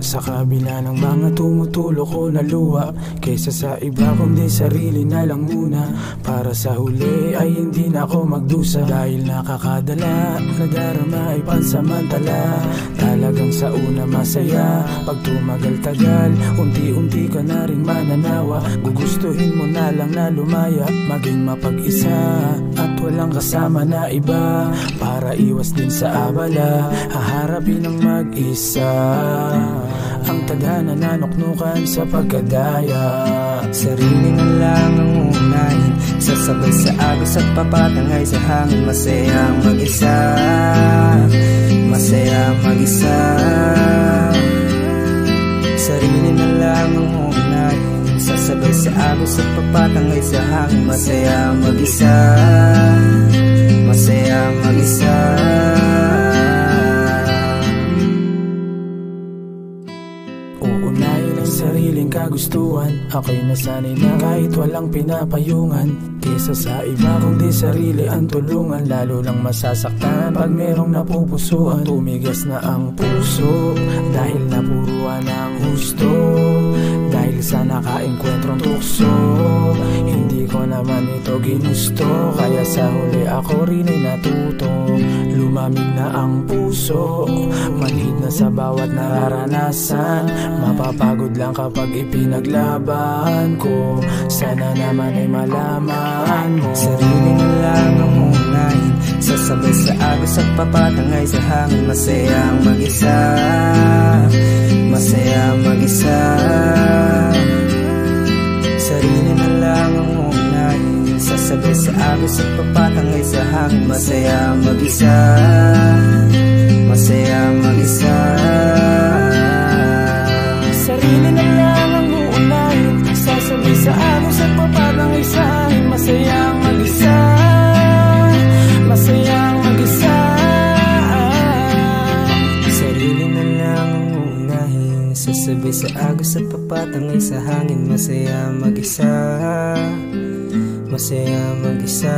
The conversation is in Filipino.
Sa kabila ng mga tumutulok ko na luha, kaysa sa iba kundi sarili na lang muna. Para sa huli ay hindi na ako magdusa, dahil nakakadala, nadarama ay pansamantala. Talagang sa una masaya, pag tumagal-tagal, unti-unti ka na rin mananawa. Gugustuhin mo na lang na lumaya, maging mapag-isa at walang kasama na iba. Para iwas din sa abala, haharapin ng mag-isa ang tadhana na nuknukan sa pagkadaya. Sarili na lang ang unahin, sasabay sa agos at papatangay sa hangin. Masaya mag-isa, masaya mag-isa. Sarili na lang ang unahin, sasabay sa agos at papatangay sa hangin. Masaya mag-isa, masaya mag-isa. Uunahin ang sariling kagustuhan, ako'y nasanay na kahit walang pinapayungan. Kesa sa iba kundi sarili ang tulungan, lalo lang masasaktan pag merong napupusuan. Tumigas na ang puso dahil napuruan ang gusto, dahil sa nakaengkwentrong tukso. Hindi ko naman ito ginusto, kaya sa huli ako rin ay natuto. Lumamig na ang puso, manhid na sa bawat nararanasan. Mapapagod lang kapag ipinaglaban ko, sana naman ay malaman mo. Sarili na lang ang unahin, sasabay sa agos at papatangay sa hangin. Masaya mag-isa, masaya mag-isa. Sarili na lang ang unahin, sasabay sa agos at papatangay sa hangin. Masaya mag-isa, masaya mag-isa. Sarili na lang ang uunahin, sasabay sa agos at papatangay sa hangin. Masaya mag-isa, masaya mag-isa. Sarili na lang ang uunahin, sasabay sa agos at papatangay sa hangin. Masaya mag-isa, masaya mag-isa.